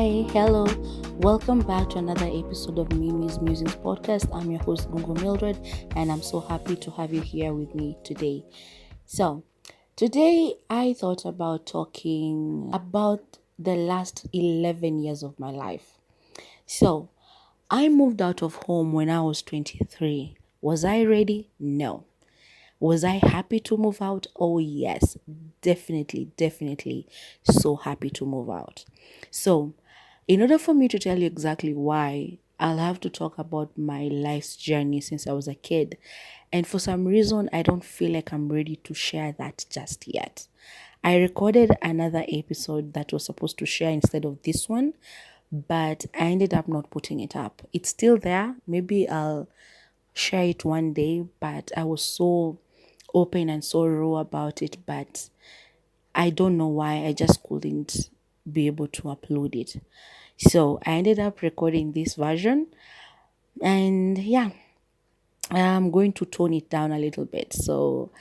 Hi, hello. Welcome back to another episode of Mimi's Musings podcast. I'm your host, Gungo Mildred, and I'm so happy to have you here with me today. So, today I thought about talking about the last 11 years of my life. So, I moved out of home when I was 23. Was I ready? No. Was I happy to move out? Oh, yes, definitely. So happy to move out. So, in order for me to tell you exactly why, I'll have to talk about my life's journey since I was a kid. And for some reason, I don't feel like I'm ready to share that just yet. I recorded another episode that was supposed to share instead of this one, but I ended up not putting it up. It's still there. Maybe I'll share it one day, but I was so open and so raw about it, but I don't know why I just couldn't be able to upload it. So I ended up recording this version, and yeah, I'm going to tone it down a little bit so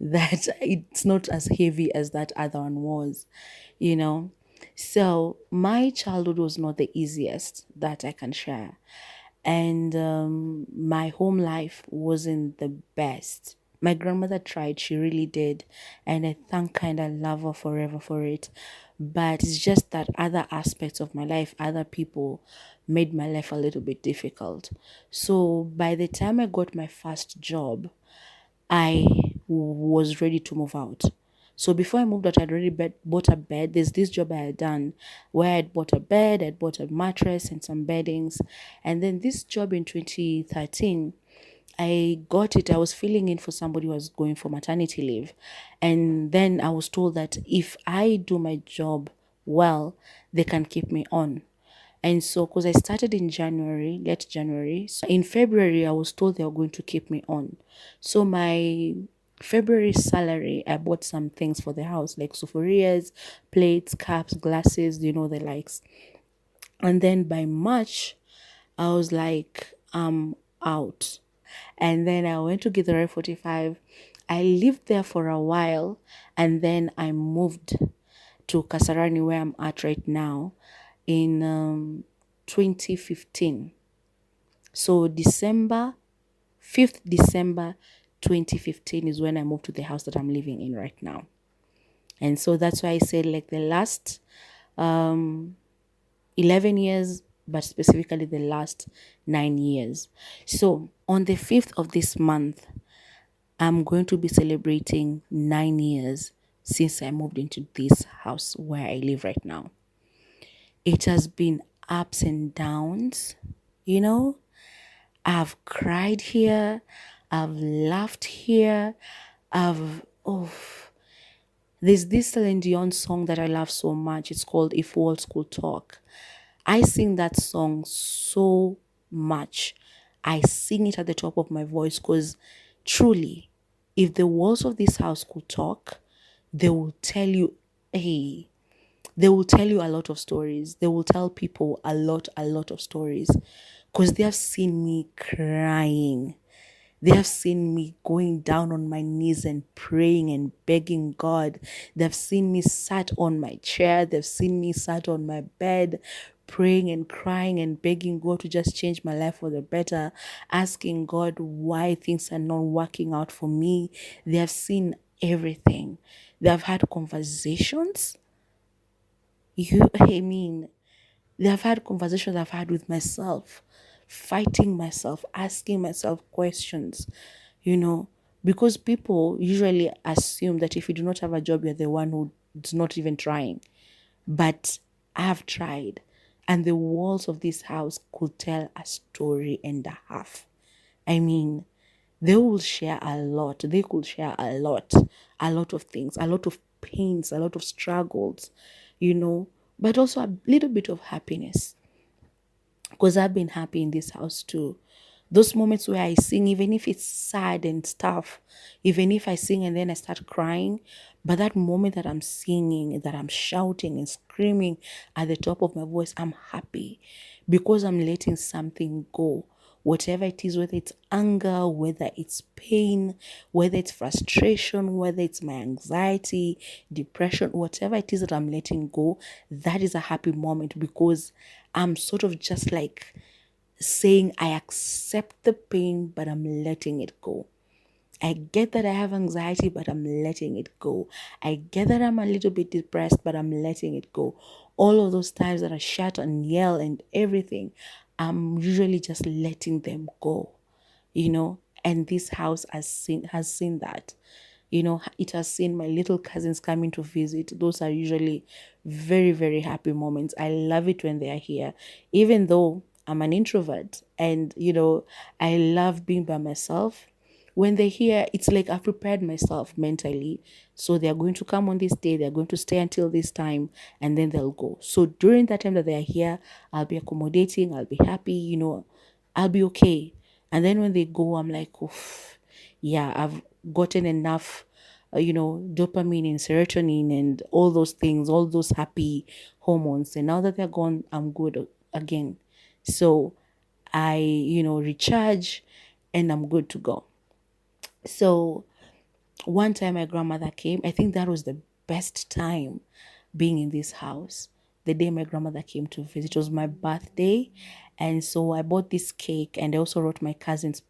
that it's not as heavy as that other one was, you know. So my childhood was not the easiest that I can share, and my home life wasn't the best. My grandmother tried, she really did, and I thank kind of love her forever for it. But it's just that other aspects of my life, other people made my life a little bit difficult. So by the time I got my first job, I was ready to move out. So before I moved out, I'd already bought a bed. There's this job I had done where I'd bought a bed, I'd bought a mattress and some beddings. And then this job in 2013, I got it. I was filling in for somebody who was going for maternity leave. And then I was told that if I do my job well, they can keep me on. And so, because I started in January, late January, so in February, I was told they were going to keep me on. So, my February salary, I bought some things for the house, like sufurias, plates, cups, glasses, the likes. And then by March, I was like, I'm out. And then I went to Githurai 45. I lived there for a while, and then I moved to Kasarani, where I'm at right now, in 2015. So 5th December 2015 is when I moved to the house that I'm living in right now. And so that's why I said like the last 11 years, but specifically the last 9 years. So on the 5th of this month, I'm going to be celebrating 9 years since I moved into this house where I live right now. It has been ups and downs, you know. I've cried here, I've laughed here, there's this Celine Dion song that I love so much. It's called If Walls Could Talk. I sing that song so much. I sing it at the top of my voice because truly, if the walls of this house could talk, they will tell you, hey, they will tell you a lot of stories. They will tell people a lot of stories because they have seen me crying. They have seen me going down on my knees and praying and begging God. They've seen me sat on my chair. They've seen me sat on my bed, praying and crying and begging God to just change my life for the better, asking God why things are not working out for me. They have seen everything. They have had conversations. They've had conversations I've had with myself, fighting myself, asking myself questions, because people usually assume that if you do not have a job, you're the one who's not even trying. But I have tried, and the walls of this house could tell a story and a half. I mean, they will share a lot. They could share a lot of things, a lot of pains, a lot of struggles, but also a little bit of happiness. Because I've been happy in this house too. Those moments where I sing, even if it's sad and stuff, even if I sing and then I start crying, but that moment that I'm singing, that I'm shouting and screaming at the top of my voice, I'm happy because I'm letting something go. whatever it is, whether it's anger, whether it's pain, whether it's frustration, whether it's my anxiety, depression, whatever it is that I'm letting go, that is a happy moment because I'm sort of just like saying, I accept the pain, but I'm letting it go. I get that I have anxiety, but I'm letting it go. I get that I'm a little bit depressed, but I'm letting it go. All of those times that I shout and yell and everything, I'm usually just letting them go, you know. And this house has seen that. You know, it has seen my little cousins coming to visit. Those are usually very, very happy moments. I love it when they are here, even though I'm an introvert and, I love being by myself. When they're here, it's like I've prepared myself mentally. So they're going to come on this day, they're going to stay until this time, and then they'll go. So during that time that they're here, I'll be accommodating, I'll be happy, I'll be okay. And then when they go, I'm like, oof, yeah, I've gotten enough, dopamine and serotonin and all those things, all those happy hormones. And now that they're gone, I'm good again. So I, recharge and I'm good to go. So one time my grandmother came. I think that was the best time being in this house. The day my grandmother came to visit, it was my birthday, and so I bought this cake, and I also wrote my cousin's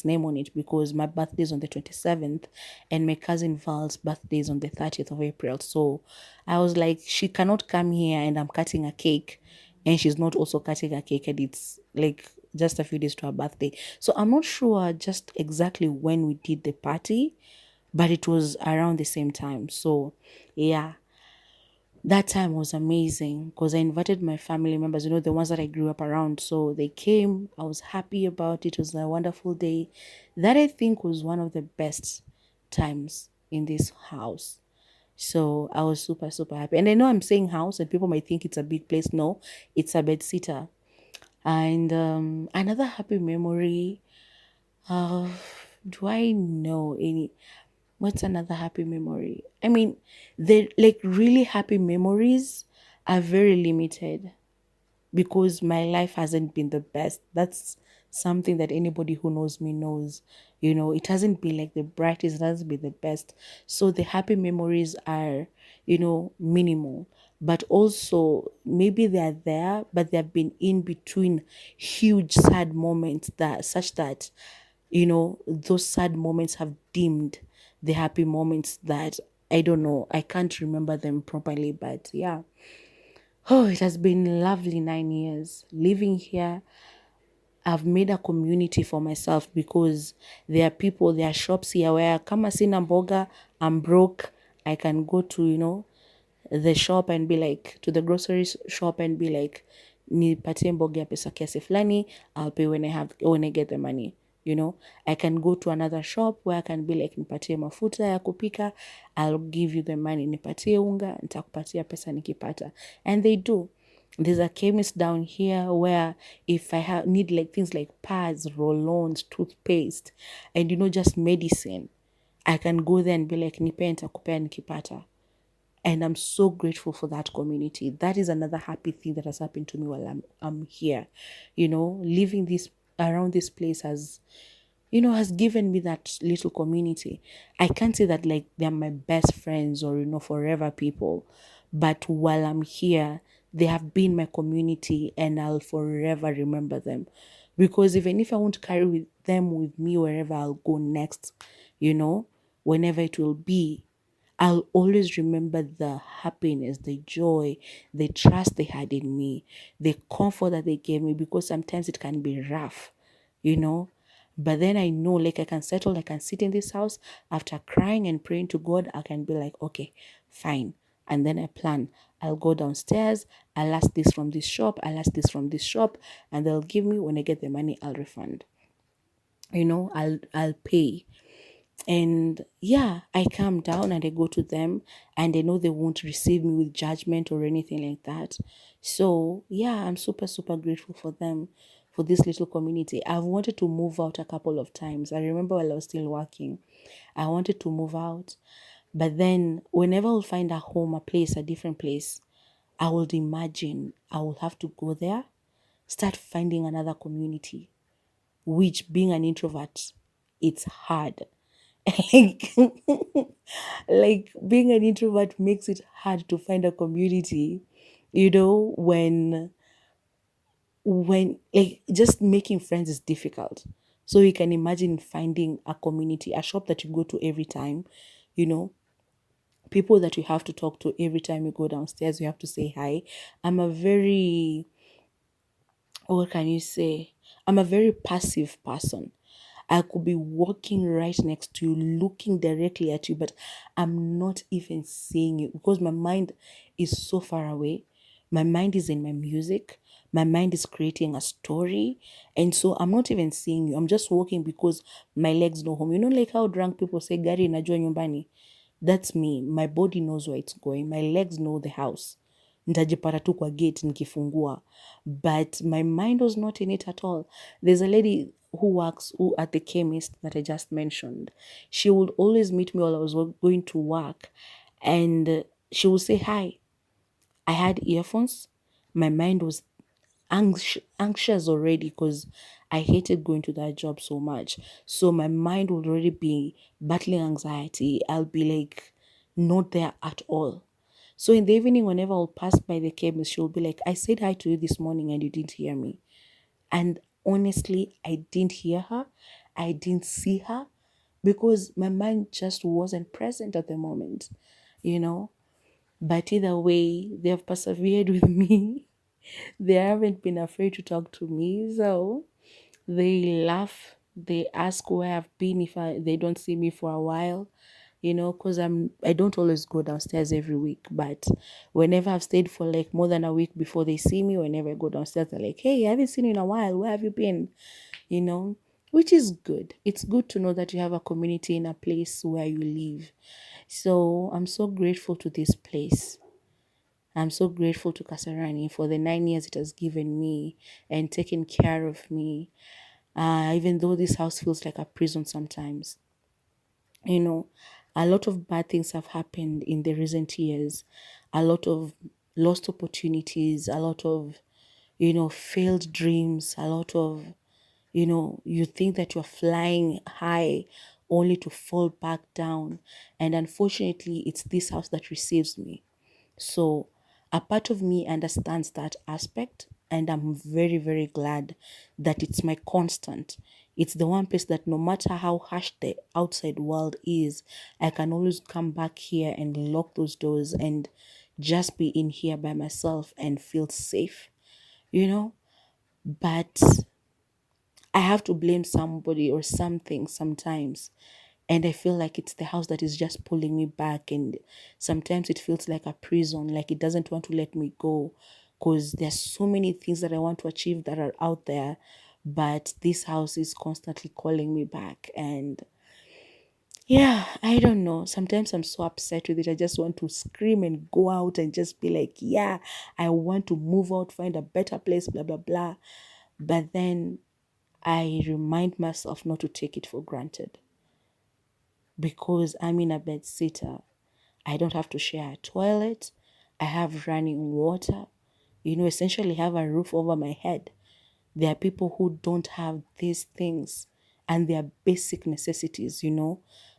name on it because my birthday is on the 27th, and my cousin Val's birthday is on the 30th of April. So I was like, she cannot come here, and I'm cutting a cake, and she's not also cutting a cake, and it's like just a few days to her birthday. So I'm not sure just exactly when we did the party, but it was around the same time. So yeah, that time was amazing because I invited my family members, the ones that I grew up around. So they came. I was happy about it. It was a wonderful day. That I think was one of the best times in this house. So I was super, super happy. And I know I'm saying house and people might think it's a big place. No, it's a bed sitter. And another happy memory. Do I know any? What's another happy memory? I mean, the like really happy memories are very limited because my life hasn't been the best. That's something that anybody who knows me knows. It hasn't been like the brightest, it hasn't been the best. So the happy memories are, minimal. But also maybe they're there, but they've been in between huge sad moments that such that, those sad moments have dimmed the happy moments that I don't know. I can't remember them properly, but yeah. Oh, it has been lovely 9 years living here. I've made a community for myself because there are shops here where kama sina mboga, I'm broke. I can go to, the shop and be like, to the grocery shop and be like, nipatie mboga ya pesa kiasi fulani, I'll pay when I get the money. I can go to another shop where I can be like, nipatie mafuta ya kupika, I'll give you the money. Nipatie unga, nitakupatia pesa nikipata. And they do. There's a chemist down here where if I need like things like pads, roll-ons, toothpaste, and just medicine, I can go there and be like, nipe nitakupea nikipata. And I'm so grateful for that community. That is another happy thing that has happened to me while I'm here. Living this around this place has given me that little community. I can't say that like they're my best friends or, forever people. But while I'm here, they have been my community and I'll forever remember them. Because even if I won't carry them with me wherever I'll go next, whenever it will be, I'll always remember the happiness, the joy, the trust they had in me, the comfort that they gave me, because sometimes it can be rough, you know. But then I know, like, I can settle, I can sit in this house after crying and praying to God. I can be like, okay, fine. And then I plan. I'll go downstairs. I'll ask this from this shop. I'll ask this from this shop. And they'll give me, when I get the money, I'll refund. I'll pay. And yeah, I calm down and I go to them and I know they won't receive me with judgment or anything like that. So yeah, I'm super, super grateful for them, for this little community. I've wanted to move out a couple of times. I remember while I was still working, I wanted to move out. But then whenever I'll find a home, a place, a different place, I would imagine I will have to go there start finding another community, which being an introvert, it's hard. like, like being an introvert makes it hard to find a community, when like just making friends is difficult. So you can imagine finding a community, a shop that you go to every time, you know, people that you have to talk to every time you go downstairs, you have to say hi. I'm a very, what can you say? I'm a very passive person. I could be walking right next to you, looking directly at you, but I'm not even seeing you because my mind is so far away. My mind is in my music. My mind is creating a story. And so I'm not even seeing you. I'm just walking because my legs know home. You know, like how drunk people say, Gari najua nyumbani. That's me. My body knows where it's going. My legs know the house. Nitajipata tu kwa gate nikifungua. But my mind was not in it at all. There's a lady who works at the chemist that I just mentioned. She would always meet me while I was going to work, and she would say hi. I had earphones. My mind was anxious already because I hated going to that job so much. So my mind would already be battling anxiety. I'll be like not there at all. So in the evening, whenever I'll pass by the chemist, she'll be like, I said hi to you this morning and you didn't hear me. And honestly, I didn't hear her. I didn't see her because my mind just wasn't present at the moment, you know. But either way, they have persevered with me. They haven't been afraid to talk to me. So they laugh. They ask where I've been if they don't see me for a while, because I don't always go downstairs every week, but whenever I've stayed for like more than a week before they see me, whenever I go downstairs, they're like, hey, I haven't seen you in a while. Where have you been? You know, which is good. It's good to know that you have a community in a place where you live. So I'm so grateful to this place. I'm so grateful to Kasarani for the 9 years it has given me and taken care of me. Even though this house feels like a prison sometimes, you know, a lot of bad things have happened in the recent years, a lot of lost opportunities, a lot of, failed dreams, a lot of, you think that you're flying high only to fall back down. And unfortunately, it's this house that receives me. So a part of me understands that aspect, and I'm very, very glad that it's my constant. It's the one place that no matter how harsh the outside world is, I can always come back here and lock those doors and just be in here by myself and feel safe, you know? But I have to blame somebody or something sometimes. And I feel like it's the house that is just pulling me back. And sometimes it feels like a prison, like it doesn't want to let me go. Because there's so many things that I want to achieve that are out there. But this house is constantly calling me back. And yeah, I don't know. Sometimes I'm so upset with it. I just want to scream and go out and just be like, yeah, I want to move out, find a better place, blah, blah, blah. But then I remind myself not to take it for granted because I'm in a bed sitter. I don't have to share a toilet. I have running water, essentially have a roof over my head. There are people who don't have these things and they are basic necessities,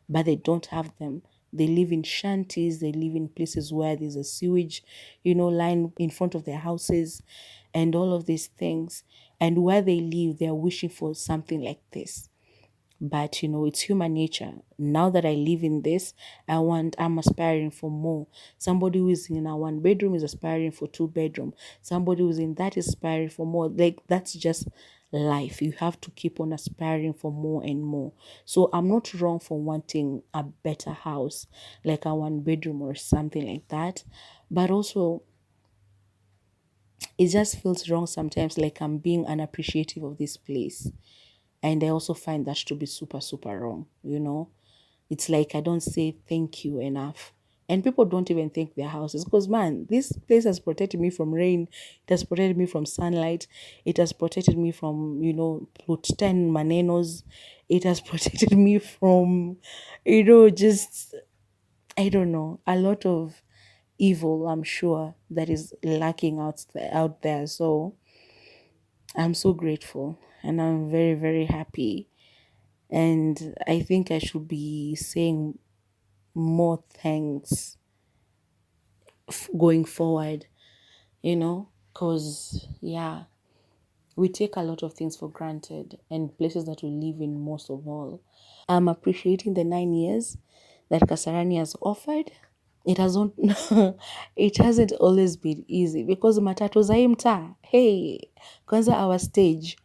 but they don't have them. They live in shanties, they live in places where there's a sewage, line in front of their houses and all of these things. And where they live, they're wishing for something like this. But it's human nature. Now that I live in this, I'm aspiring for more. Somebody who is in a 1 bedroom is aspiring for 2 bedroom. Somebody who's in that is aspiring for more. Like that's just life. You have to keep on aspiring for more and more. So I'm not wrong for wanting a better house, like a 1 bedroom or something like that. But also it just feels wrong sometimes, like I'm being unappreciative of this place. And I also find that to be super, super wrong. It's like I don't say thank you enough. And people don't even thank their houses because, man, this place has protected me from rain. It has protected me from sunlight. It has protected me from, Plot 10 manenos. It has protected me from, just, I don't know, a lot of evil, I'm sure, that is lacking out there. So, I'm so grateful and I'm very, very happy. And I think I should be saying more thanks going forward, because, yeah, we take a lot of things for granted and places that we live in most of all. I'm appreciating the 9 years that Kasarani has offered. It hasn't it hasn't always been easy because matatu za hii mtaa, hey, kwanza our stage,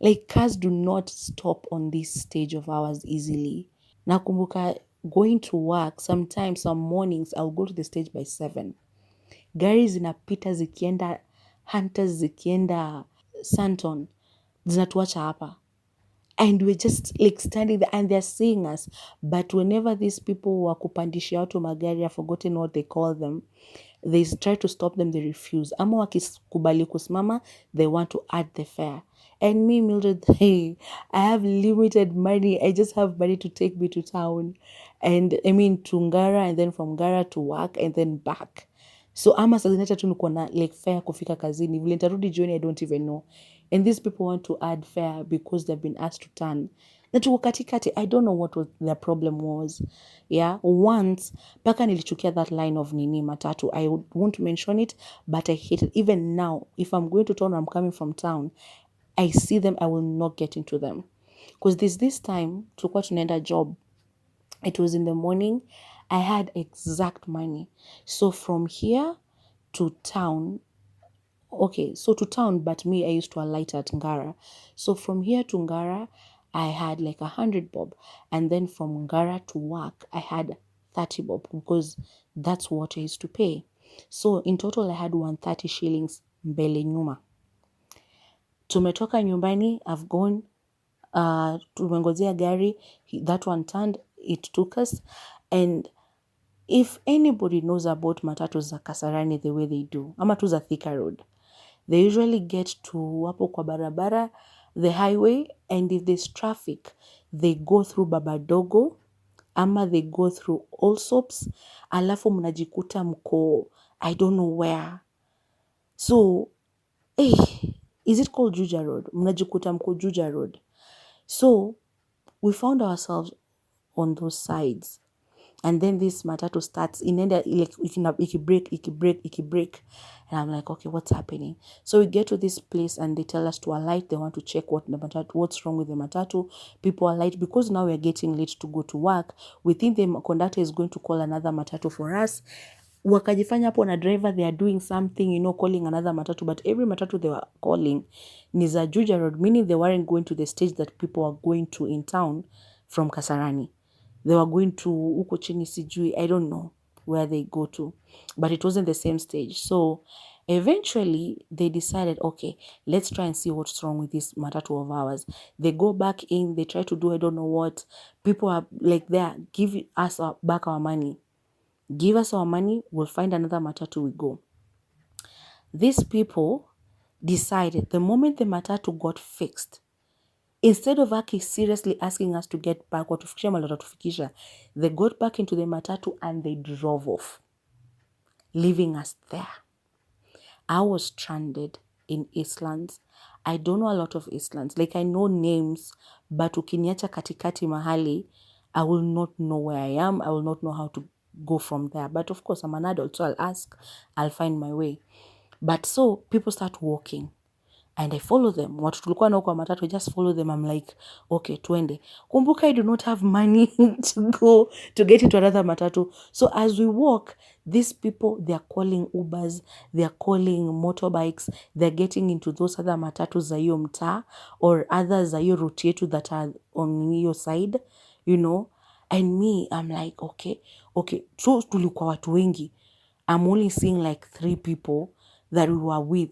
like cars do not stop on this stage of ours easily. Nakumbuka going to work, sometimes some mornings I'll go to the stage by 7. Gari zinapita zikienda Hunters, zikienda Santon, zinatuacha hapa. And we're just like standing there and they're seeing us. But whenever these people were kupandishia watu magari, I've forgotten what they call them, they try to stop them, they refuse. Ama wakikubali kusimama, they want to add the fare. And me, Mildred, hey, I have limited money. I just have money to take me to town. And I mean, to Ngara, and then from Ngara to work, and then back. So ama saa zingine hata tu niko na like fare kufika kazini. Vile nitarudi jioni, I don't even know. And these people want to add fare because they've been asked to turn. Na tuko katikati, I don't know what their problem was. Yeah, once, mpaka nilichukia that line of nini matatu. I won't mention it, but I hate it. Even now, if I'm going to town or I'm coming from town, I see them, I will not get into them. Because this time, tulikuwa tunaenda job. It was in the morning. I had exact money. So from here to town, okay, so to town, but me, I used to alight at Ngara. So from here to Ngara, I had like 100 bob. And then from Ngara to work, I had 30 bob because that's what I used to pay. So in total, I had 130 shillings mbele nyuma. Tumetoka nyumbani, I've gone, tumengojea gari, that one turned, it took us. And if anybody knows about matatu za Kasarani the way they do, ama tu za Thika Road, they usually get to wapo kwa barabara, the highway, and if there's traffic, they go through Babadogo, ama they go through Allsops, alafu mnajikuta mko, I don't know where. So, is it called Juja Road? Mnajikuta mko Juja Road. So, we found ourselves on those sides. And then this matatu starts, inaenda like iki break. And I'm like, okay, what's happening? So we get to this place and they tell us to alight. They want to check what's wrong with the matatu. People alight because now we're getting late to go to work. We think the conductor is going to call another matatu for us. Wakajifanya hapo na driver, they are doing something, calling another matatu. But every matatu they were calling ni za Juja Road, meaning they weren't going to the stage that people are going to in town from Kasarani. They were going to uko chini sijui, I don't know where they go to, but it wasn't the same stage. So eventually they decided, okay, let's try and see what's wrong with this matatu of ours. They go back in, they try to do I don't know what. People are like, there, give us back our money. Give us our money, we'll find another matatu, we go. These people decided the moment the matatu got fixed, instead of actually seriously asking us to get back, they got back into the matatu and they drove off, leaving us there. I was stranded in Eastlands. I don't know a lot of Eastlands. Like I know names, but ukiniacha katikati mahali, I will not know where I am. I will not know how to go from there. But of course, I'm an adult, so I'll ask. I'll find my way. But so people start walking. And I follow them. Watu tulikuwa nao kwa matatu, I just follow them. I'm like, okay, tuende. Kumbuka I do not have money to get into another matatu. So as we walk, these people, they are calling Ubers, they are calling motorbikes, they're getting into those other matatus za hiyo mtaa or others za hiyo route yetu that are on your side, And me, I'm like, okay. So tulikuwa watu wengi. I'm only seeing like 3 people that we were with.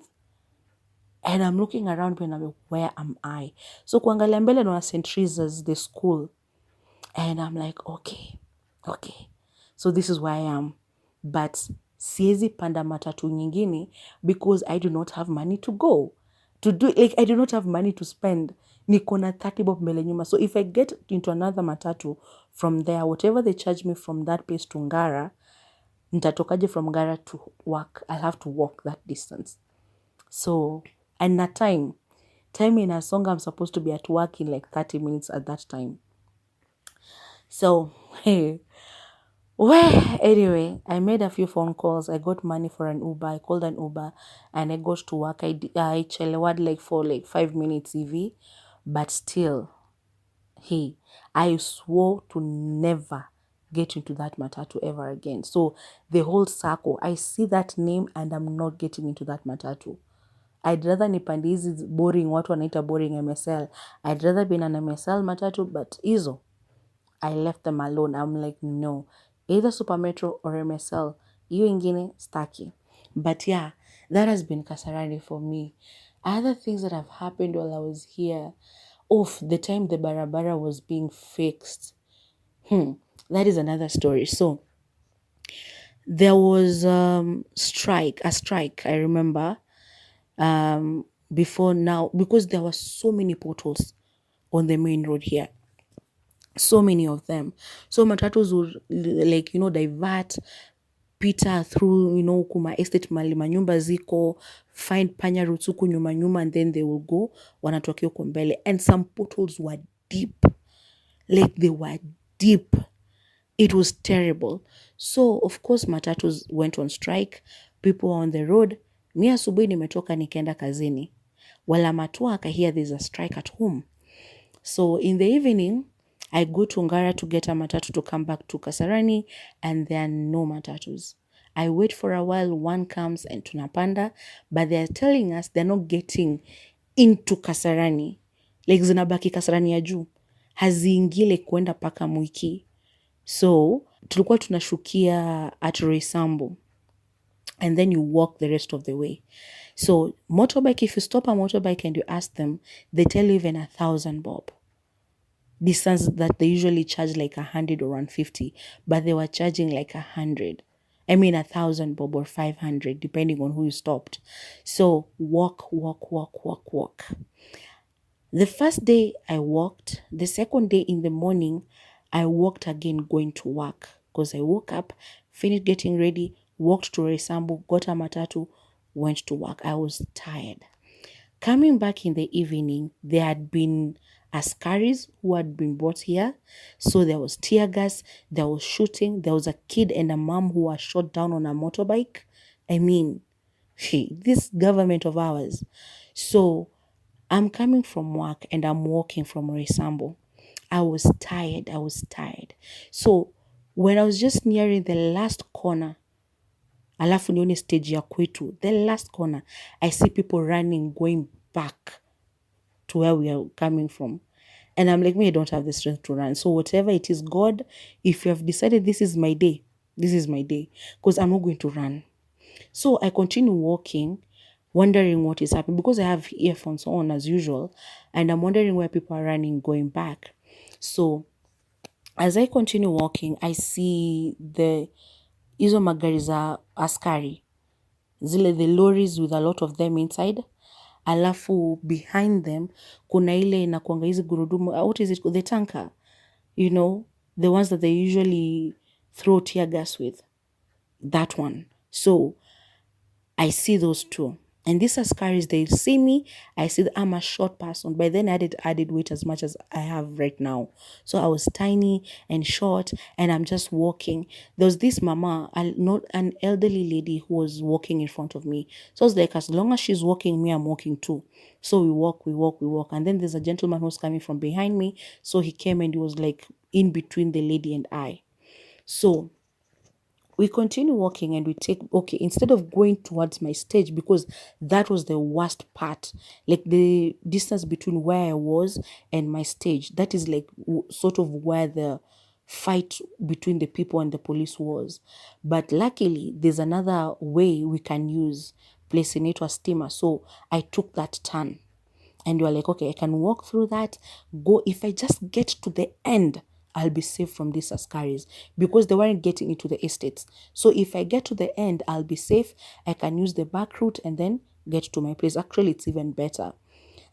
And I'm looking around and I'm like, where am I? So kuangalia mbele na St. Teresa's, the school. And I'm like, okay. So this is where I am. But siezi panda matatu nyingine because I do not have money to go. To do, like, I do not have money to spend. Niko na 30 bob mbele nyuma. So if I get into another matatu from there, whatever they charge me from that place to Ngara, nitatokaje from Ngara to work? I'll have to walk that distance. So, and that time time in a song, I'm supposed to be at work in like 30 minutes at that time. So, hey, well, anyway, I made a few phone calls. I got money for an Uber. I called an Uber and I got to work. I chelewad like for like 5 minutes EV, but still, hey, I swore to never get into that matatu ever again. So the whole circle, I see that name and I'm not getting into that matatu. I'd rather nipande hizi boring, watu wanaita boring MSL. I'd rather be in an MSL matatu, but hizo, I left them alone. I'm like, no, either Super Metro or MSL. Hiyo ingine staki. But yeah, that has been Kasarani for me. Other things that have happened while I was here. Oof, the time the barabara was being fixed. That is another story. So there was a strike, I remember, before now, because there were so many potholes on the main road here. So many of them. So matatus would like, divert, pita through, kuma estate mali manyumba ziko, find panya routes huku nyuma nyuma, and then they will go, wanatokea huko mbele. And some potholes were deep. Like they were deep. It was terrible. So, of course, matatus went on strike. People were on the road. Mi asubuhi nimetoka nikaenda kazini. Wala matua akahia there's a strike at home. So, in the evening, I go to Ngara to get a matatu to come back to Kasarani, and there are no matatus. I wait for a while, one comes and tunapanda, but they're telling us they're not getting into Kasarani. Like zinabaki Kasarani ya juu. Haziingile kwenda paka Mwiki. So, tulikuwa tunashukia at Roysambu, and then you walk the rest of the way. So, motorbike, if you stop a motorbike and you ask them, they tell you even 1,000 bob. Distance that they usually charge like 100 or 150, but they were charging like 100. I mean 1,000 bob or 500, depending on who you stopped. So, walk. The first day I walked, the second day in the morning, I walked again going to work because I woke up, finished getting ready, walked to Resambu, got a matatu, went to work. I was tired. Coming back in the evening, there had been askaris who had been brought here. So there was tear gas, there was shooting, there was a kid and a mom who were shot down on a motorbike. I mean, this government of ours. So I'm coming from work and I'm walking from Resambu. I was tired. So when I was just nearing the last corner, alafu nione stage ya kwetu, the last corner, I see people running, going back to where we are coming from. And I'm like, me, I don't have the strength to run. So whatever it is, God, if you have decided this is my day, because I'm not going to run. So I continue walking, wondering what is happening, because I have earphones on as usual, and I'm wondering where people are running, going back. So as I continue walking, I see hizo magari za askari, the lorries with a lot of them inside. Alafu behind them, kuna ile inakuanga hizi gurudumu, what is it, the tanker, the ones that they usually throw tear gas with, that one. So I see those two. And these askaris, they see me, I see that I'm a short person. By then, I added weight as much as I have right now. So I was tiny and short, and I'm just walking. There was this mama, not an elderly lady who was walking in front of me. So I was like, as long as she's walking, me, I'm walking too. So we walk. And then there's a gentleman who's coming from behind me. So he came and he was like in between the lady and I. So we continue walking and instead of going towards my stage, because that was the worst part, like the distance between where I was and my stage, that is like sort of where the fight between the people and the police was. But luckily, there's another way we can use, placing it to a steamer. So I took that turn. And you're like, okay, I can walk through that, go. If I just get to the end, I'll be safe from these askaris, because they weren't getting into the estates. So if I get to the end, I'll be safe. I can use the back route and then get to my place. Actually, it's even better.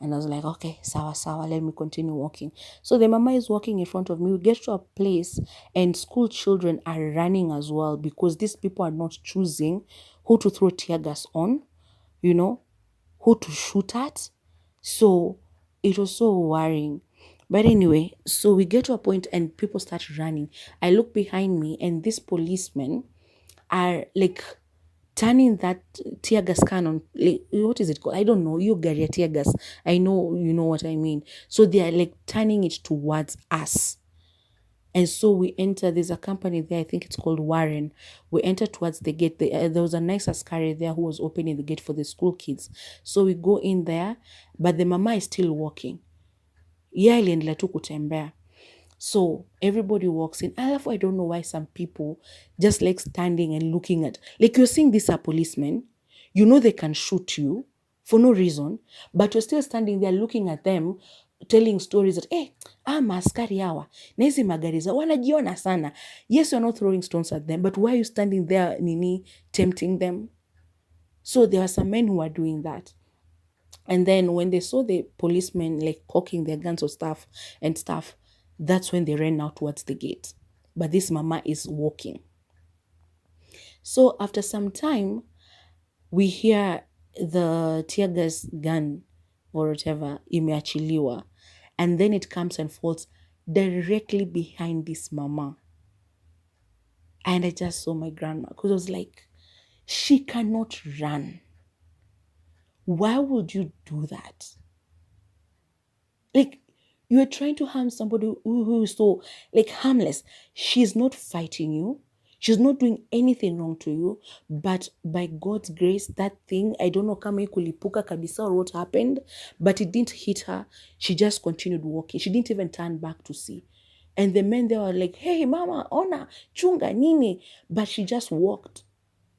And I was like, okay, sawa, let me continue walking. So the mama is walking in front of me. We get to a place and school children are running as well, because these people are not choosing who to throw tear gas on, who to shoot at. So it was so worrying. But anyway, so we get to a point and people start running. I look behind me and these policemen are like turning that tear gas cannon. Like, what is it called? I don't know. You get your tear gas. I know you know what I mean. So they are like turning it towards us. And so we enter, there's a company there, I think it's called Warren. We enter towards the gate. There was a nice askari there who was opening the gate for the school kids. So we go in there, but the mama is still walking. Yeye aliendelea tu kutembea. So everybody walks in. I don't know why some people just like standing and looking at, like you're seeing these are policemen. You know they can shoot you for no reason, but you're still standing there looking at them, telling stories that, maaskari hawa, na hizi magari zao, wanajiona sana. Yes, you're not throwing stones at them, but why are you standing there, tempting them? So there are some men who are doing that. And then when they saw the policemen like cocking their guns or stuff, that's when they ran out towards the gate. But this mama is walking. So after some time, we hear the tear gas gun or whatever, imeachiliwa. And then it comes and falls directly behind this mama. And I just saw my grandma because I was like, she cannot run. Why would you do that? Like, you are trying to harm somebody who is so like harmless. She's not fighting you. She's not doing anything wrong to you. But by God's grace, that thing, I don't know kama ikulipuka kabisa or what happened, but it didn't hit her. She just continued walking. She didn't even turn back to see. And the men there were like, hey, mama, ona, chunga, nini. But she just walked.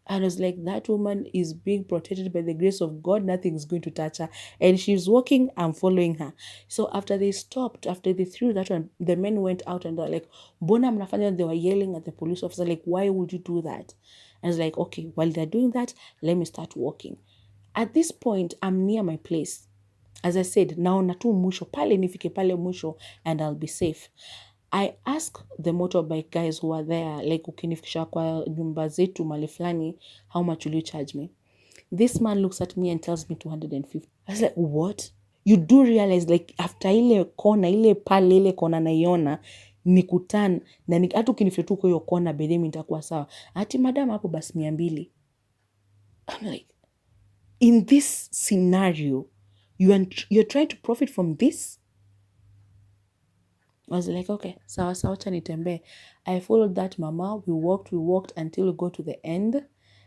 And I was like, that woman is being protected by the grace of God. Nothing is going to touch her. And she's walking, I'm following her. So after they stopped, after they threw that one, the men went out and they're like, Bona mnafanya, they were yelling at the police officer, like, why would you do that? And I was like, okay, while they're doing that, let me start walking. At this point, I'm near my place. As I said, naona tu mwisho, pale nifike pale mwisho, and I'll be safe. I ask the motorbike guys who are there, like ukinifikisha kwa nyumba zetu mali flani, how much will you charge me? This man looks at me and tells me 250. I was like, what? You do realize like after ile kona, ile pale ile kona naiona, nikutan, na hata ukinifikisha tu kwa hiyo kona bedhe mimi nitakuwa sawa. Ati madam hapo basi 200. I'm like, in this scenario, you're trying to profit from this? I was like, okay, sawa sawa acha nitembe. I followed that mama. We walked until we got to the end.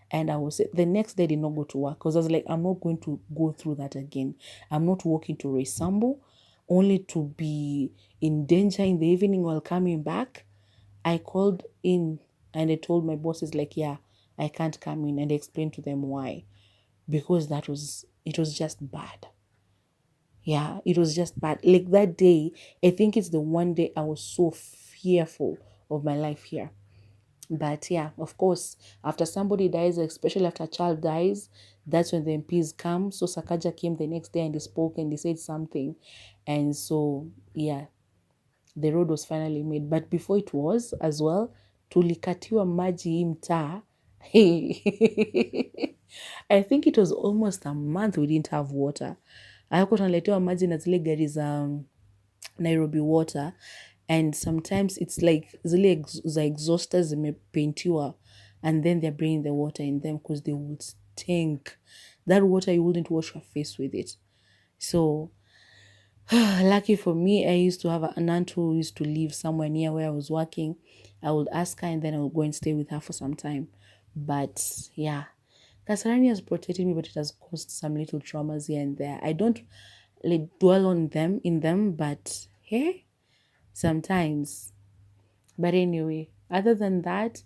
And I was the next day I did not go to work because I was like, I'm not going to go through that again. I'm not walking to Resambo only to be in danger in the evening while coming back. I called in and I told my bosses like, yeah, I can't come in, and I explained to them why. Because it was just bad. Yeah, it was just bad. Like that day, I think it's the one day I was so fearful of my life here. But yeah, of course, after somebody dies, especially after a child dies, that's when the MPs come. So Sakaja came the next day and he spoke and he said something. And so, yeah, the road was finally made. But before it was as well, tulikatiwa maji hii mtaa. I think it was almost a month we didn't have water. Hakuwa tunaletewa maji na zile gari za Nairobi Water, and sometimes it's like zile za exhausters zimepaintiwa and then they're bringing the water in them because they would stink. That water, you wouldn't wash your face with it. So lucky for me, I used to have an aunt who used to live somewhere near where I was working. I would ask her and then I would go and stay with her for some time. But yeah, Kasarani has protected me, but it has caused some little traumas here and there. I don't like dwell on them but hey, sometimes. But anyway, other than that,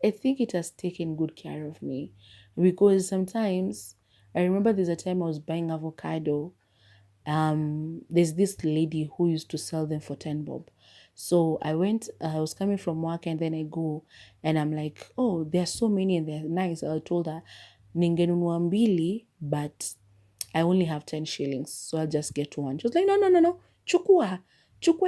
I think it has taken good care of me, because sometimes I remember there's a time I was buying avocado. There's this lady who used to sell them for 10 bob. So I was coming from work and then I go and I'm like, oh, there are so many and they're nice. I told her, ningenunua mbili, but I only have 10 shillings, so I'll just get one. She was like, no. Chukua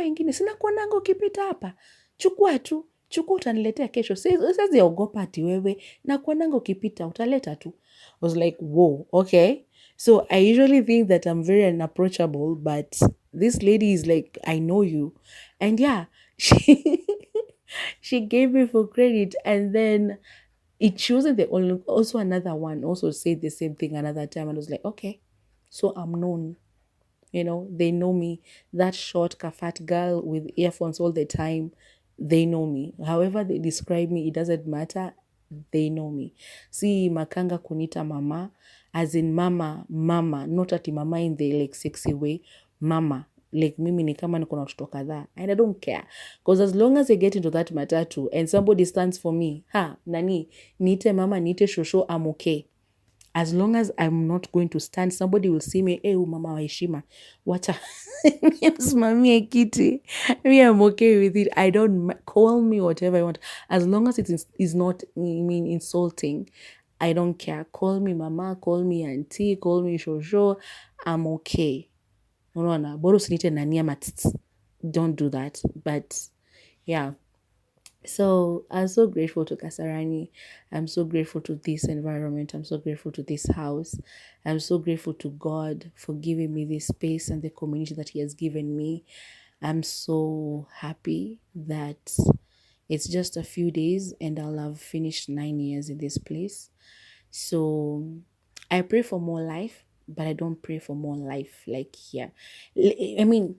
ingine. Sina kuonanga ukipita hapa. Chukua tu. Chukua utaniletea kesho. Siwezi ogopa ati wewe. Na kuonanga ukipita utaleta tu. I was like, whoa, okay. So I usually think that I'm very unapproachable, but this lady is like, I know you. And yeah, she she gave me for credit. And then she wasn't the only, also another one also said the same thing another time. And I was like, okay, so I'm known. They know me. That short, fat girl with earphones all the time, they know me. However they describe me, it doesn't matter. They know me. See, makanga kunita mama, as in mama, not ati mama in the like sexy way, mama. Like mimi ni kama niko na watoto kadhaa, and I don't care, because as long as I get into that matatu and somebody stands for me, nani niite mama, niite shosho, I'm okay. As long as I'm not going to stand, somebody will see me, hey, mama wa heshima, wacha msimamie kiti. Me, I'm okay with it. I don't call me whatever I want. As long as it is not, insulting, I don't care. Call me mama, call me auntie, call me shosho. I'm okay. Unaona, bora usinite nania matiti. Don't do that. But yeah. So I'm so grateful to Kasarani. I'm so grateful to this environment. I'm so grateful to this house. I'm so grateful to God for giving me this space and the community that He has given me. I'm so happy that it's just a few days and I'll have finished 9 years in this place. So I pray for more life, but I don't pray for more life like here. I mean,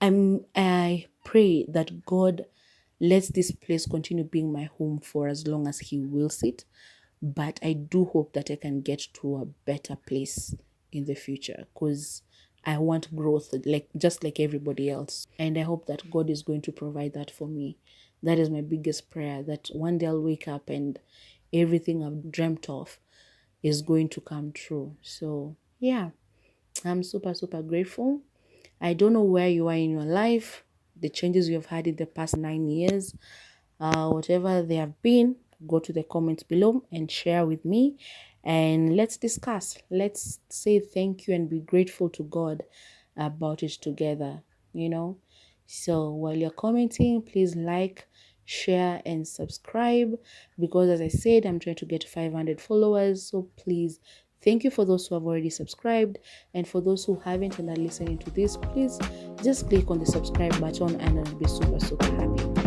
I pray that God lets this place continue being my home for as long as He wills it. But I do hope that I can get to a better place in the future, because I want growth, like just like everybody else. And I hope that God is going to provide that for me. That is my biggest prayer, that one day I'll wake up and everything I've dreamt of is going to come true. So yeah, I'm super, super grateful. I don't know where you are in your life, the changes you have had in the past 9 years, whatever they have been. Go to the comments below and share with me, and let's discuss. Let's say thank you and be grateful to God about it together. So while you're commenting, please like, share, and subscribe, because as I said, I'm trying to get 500 followers. So please, thank you for those who have already subscribed, and for those who haven't and are listening to this, please just click on the subscribe button and I'll be super, super happy.